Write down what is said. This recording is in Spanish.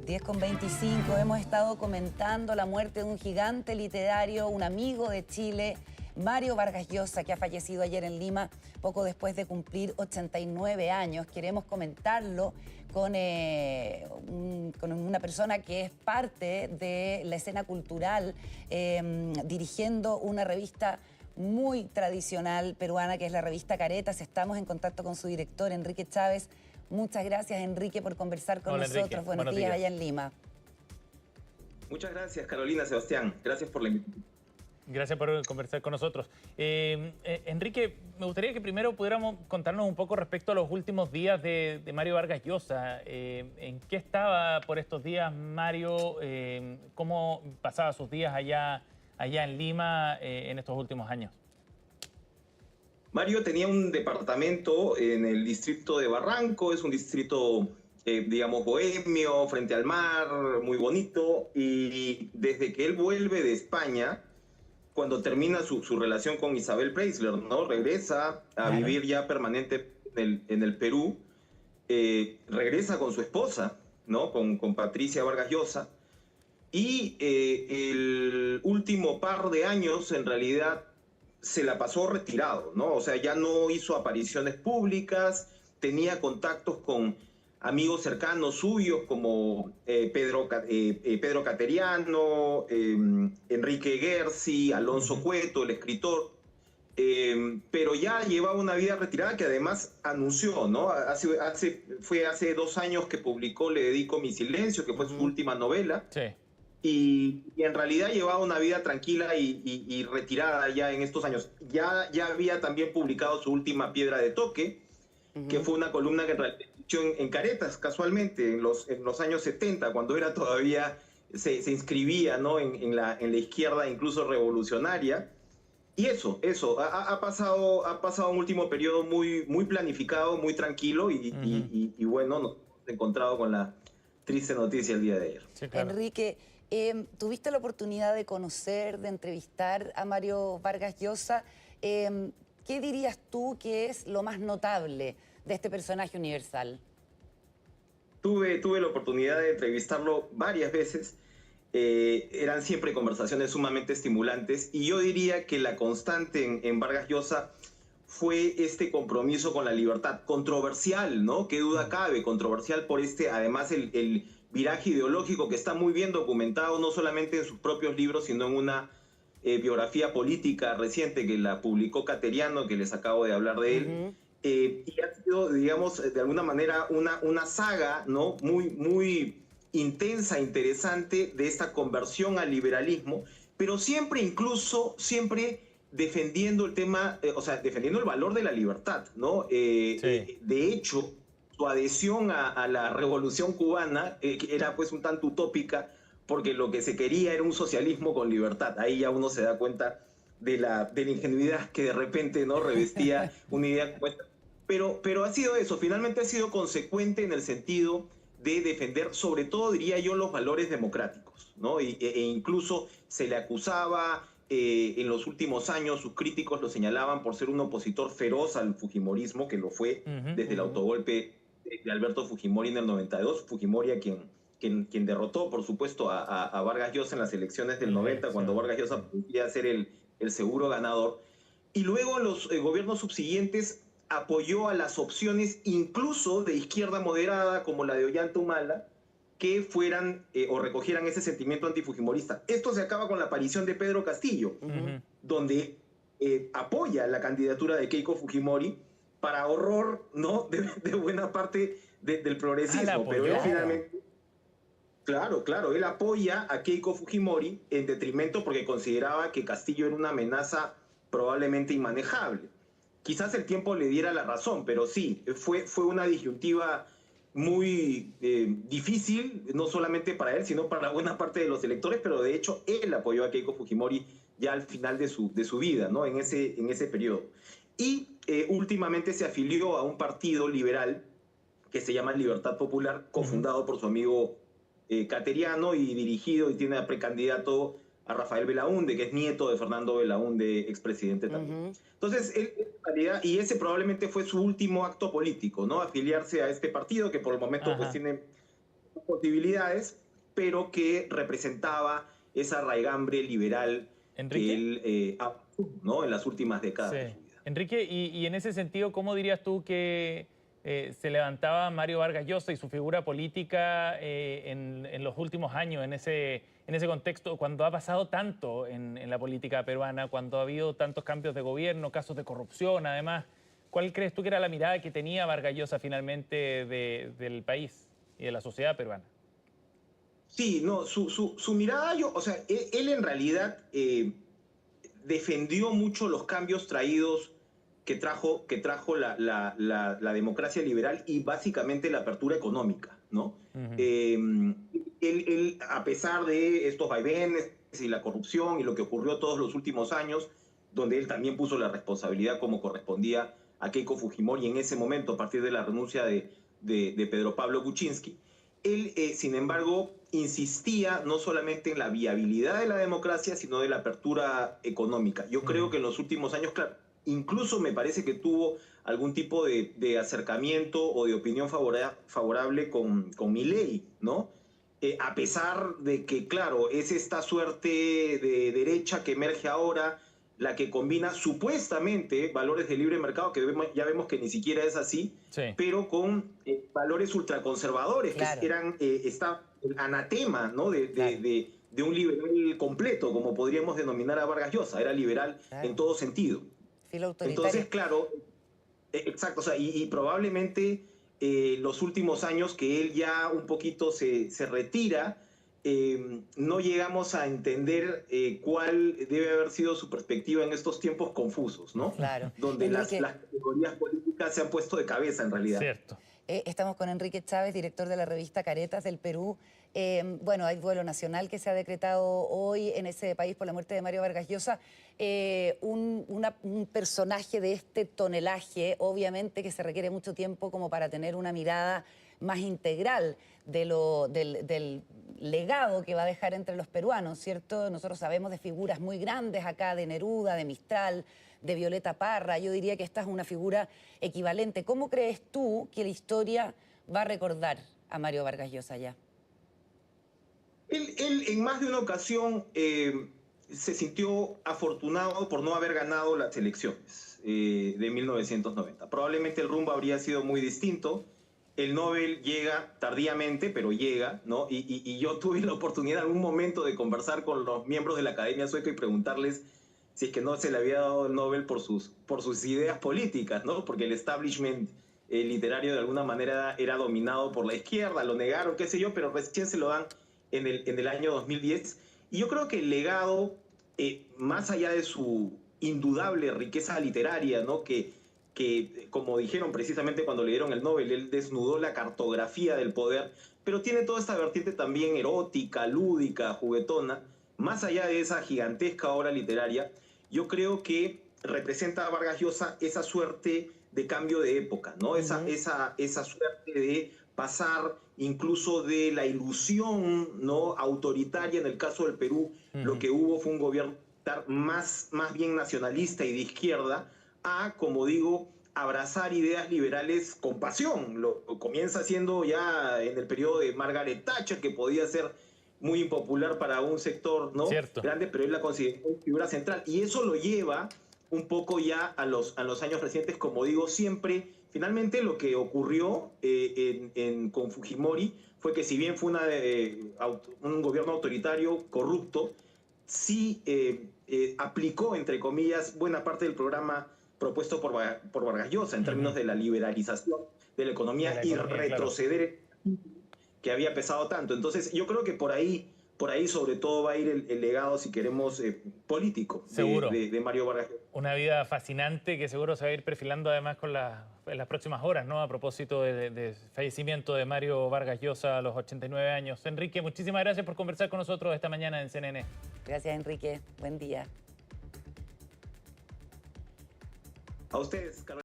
10:25, hemos estado comentando la muerte de un gigante literario, un amigo de Chile, Mario Vargas Llosa, que ha fallecido ayer en Lima, poco después de cumplir 89 años. Queremos comentarlo con una persona que es parte de la escena cultural, dirigiendo una revista muy tradicional peruana, que es la revista Caretas. Estamos en contacto con su director, Enrique Chávez. Muchas gracias, Enrique, por conversar con nosotros. Enrique. Buenos días allá en Lima. Muchas gracias, Carolina, Sebastián. Gracias por la invitación. Gracias por conversar con nosotros. Enrique, me gustaría que primero pudiéramos contarnos un poco respecto a los últimos días de Mario Vargas Llosa. ¿En qué estaba por estos días Mario? ¿Cómo pasaba sus días allá en Lima en estos últimos años? Mario tenía un departamento en el distrito de Barranco, es un distrito, digamos, bohemio, frente al mar, muy bonito, y desde que él vuelve de España, cuando termina su relación con Isabel Preisler, ¿no? Regresa a vivir ya permanente en el Perú, regresa con su esposa, ¿no? Con Patricia Vargas Llosa, y el último par de años, en realidad, se la pasó retirado, ¿no? O sea, ya no hizo apariciones públicas, tenía contactos con amigos cercanos suyos como Pedro Cateriano, Enrique Gersi, Alonso Cueto, el escritor, pero ya llevaba una vida retirada que además anunció, ¿no? Fue hace 2 años que publicó Le dedico mi silencio, que fue su última novela. Sí. Y en realidad llevaba una vida tranquila y retirada ya en estos años. Ya había también publicado su última Piedra de Toque, que fue una columna que realizó en Caretas, casualmente, en los años 70, cuando era todavía, se inscribía, ¿no? en la izquierda, incluso revolucionaria. Y eso, ha pasado un último periodo muy planificado, muy tranquilo, y bueno, nos hemos encontrado con la triste noticia el día de ayer. Sí, claro. Enrique, ¿tuviste la oportunidad de conocer, de entrevistar a Mario Vargas Llosa? ¿Qué dirías tú que es lo más notable de este personaje universal? Tuve la oportunidad de entrevistarlo varias veces. Eran siempre conversaciones sumamente estimulantes, y yo diría que la constante en Vargas Llosa fue este compromiso con la libertad, controversial, ¿no? Qué duda cabe, controversial por además el viraje ideológico que está muy bien documentado, no solamente en sus propios libros, sino en una biografía política reciente que la publicó Cateriano, que les acabo de hablar de él. Y ha sido, digamos, de alguna manera una saga, ¿no? muy intensa, interesante, de esta conversión al liberalismo, pero siempre defendiendo el tema, defendiendo el valor de la libertad, ¿no? Sí. De hecho, su adhesión a la Revolución Cubana era pues un tanto utópica, porque lo que se quería era un socialismo con libertad. Ahí ya uno se da cuenta de la ingenuidad que de repente, ¿no? Revestía una idea como esta. Pero ha sido eso, finalmente ha sido consecuente en el sentido de defender, sobre todo, diría yo, los valores democráticos, ¿no? E incluso se le acusaba, en los últimos años, sus críticos lo señalaban por ser un opositor feroz al fujimorismo, que lo fue desde el autogolpe de Alberto Fujimori en el 92, Fujimori a quien derrotó, por supuesto, a Vargas Llosa en las elecciones del 90, cuando Vargas Llosa podía ser el seguro ganador. Y luego en los gobiernos subsiguientes apoyó a las opciones incluso de izquierda moderada, como la de Ollanta Humala, que fueran o recogieran ese sentimiento antifujimorista. Esto se acaba con la aparición de Pedro Castillo, donde apoya la candidatura de Keiko Fujimori para horror, ¿no? de buena parte del progresismo. Pero él finalmente... Claro, él apoya a Keiko Fujimori en detrimento, porque consideraba que Castillo era una amenaza probablemente inmanejable. Quizás el tiempo le diera la razón, pero sí, fue una disyuntiva muy difícil, no solamente para él, sino para buena parte de los electores, pero de hecho él apoyó a Keiko Fujimori ya al final de su vida, ¿no? En ese periodo. Y últimamente se afilió a un partido liberal que se llama Libertad Popular, cofundado por su amigo Cateriano, y dirigido y tiene a precandidato a Rafael Belaúnde, que es nieto de Fernando Belaúnde, expresidente también. Entonces, él, en realidad, y ese probablemente fue su último acto político, ¿no? Afiliarse a este partido, que por el momento pues tiene posibilidades, pero que representaba esa raigambre liberal Enrique. que él ¿no? en las últimas décadas de Sí. su vida. Enrique, y en ese sentido, ¿cómo dirías tú que se levantaba Mario Vargas Llosa y su figura política en los últimos años, en ese contexto, cuando ha pasado tanto en la política peruana, cuando ha habido tantos cambios de gobierno, casos de corrupción, además? ¿Cuál crees tú que era la mirada que tenía Vargas Llosa finalmente del país y de la sociedad peruana? Sí, no, su mirada, o sea, él en realidad defendió mucho los cambios traídos que trajo la democracia liberal y básicamente la apertura económica, ¿no? Él, a pesar de estos vaivenes y la corrupción y lo que ocurrió todos los últimos años, donde él también puso la responsabilidad como correspondía a Keiko Fujimori en ese momento, a partir de la renuncia de Pedro Pablo Kuczynski, él, sin embargo, insistía no solamente en la viabilidad de la democracia, sino de la apertura económica. Yo creo que en los últimos años, claro, incluso me parece que tuvo algún tipo de acercamiento o de opinión favorable con Milei, ¿no? A pesar de que, claro, es esta suerte de derecha que emerge ahora, la que combina supuestamente valores de libre mercado, que ya vemos que ni siquiera es así, Sí. pero con valores ultraconservadores, Claro. que eran está el anatema, ¿no? de un liberal completo, como podríamos denominar a Vargas Llosa. Era liberal en todo sentido. Filo autoritario. Entonces, claro, exacto, o sea, y probablemente los últimos años que él ya un poquito se retira, no llegamos a entender cuál debe haber sido su perspectiva en estos tiempos confusos, ¿no? Claro. Donde las Enrique, categorías políticas se han puesto de cabeza en realidad. Cierto. Estamos con Enrique Chávez, director de la revista Caretas del Perú. Bueno, hay duelo nacional que se ha decretado hoy en ese país por la muerte de Mario Vargas Llosa. Un personaje de este tonelaje, obviamente que se requiere mucho tiempo como para tener una mirada más integral del legado que va a dejar entre los peruanos, ¿cierto? Nosotros sabemos de figuras muy grandes acá, de Neruda, de Mistral, de Violeta Parra. Yo diría que esta es una figura equivalente. ¿Cómo crees tú que la historia va a recordar a Mario Vargas Llosa ya? Él en más de una ocasión se sintió afortunado por no haber ganado las elecciones de 1990. Probablemente el rumbo habría sido muy distinto. El Nobel llega tardíamente, pero llega, ¿no? Y yo tuve la oportunidad en algún momento de conversar con los miembros de la Academia Sueca y preguntarles si es que no se le había dado el Nobel por sus ideas políticas, ¿no? Porque el establishment literario de alguna manera era dominado por la izquierda, lo negaron, qué sé yo, pero recién se lo dan en el año 2010. Y yo creo que el legado, más allá de su indudable riqueza literaria, ¿no? Que como dijeron precisamente cuando le dieron el Nobel, él desnudó la cartografía del poder, pero tiene toda esta vertiente también erótica, lúdica, juguetona. Más allá de esa gigantesca obra literaria, yo creo que representa a Vargas Llosa esa suerte de cambio de época, ¿no? Esa suerte de pasar incluso de la ilusión, ¿no? autoritaria en el caso del Perú, lo que hubo fue un gobierno más bien nacionalista y de izquierda, a, como digo, abrazar ideas liberales con pasión. Lo comienza haciendo ya en el periodo de Margaret Thatcher, que podía ser muy impopular para un sector, ¿no? grande, pero él la consideró figura central. Y eso lo lleva un poco ya a los años recientes, como digo, siempre. Finalmente lo que ocurrió con Fujimori fue que si bien fue un gobierno autoritario, corrupto, sí aplicó, entre comillas, buena parte del programa propuesto por Vargas Llosa en términos de la liberalización de la economía y retroceder que había pesado tanto. Entonces yo creo que por ahí sobre todo va a ir el legado, si queremos, político de Mario Vargas Llosa. Una vida fascinante que seguro se va a ir perfilando además en las próximas horas, ¿no? A propósito del fallecimiento de Mario Vargas Llosa a los 89 años. Enrique, muchísimas gracias por conversar con nosotros esta mañana en CNN. Gracias, Enrique. Buen día. A ustedes, Carlos.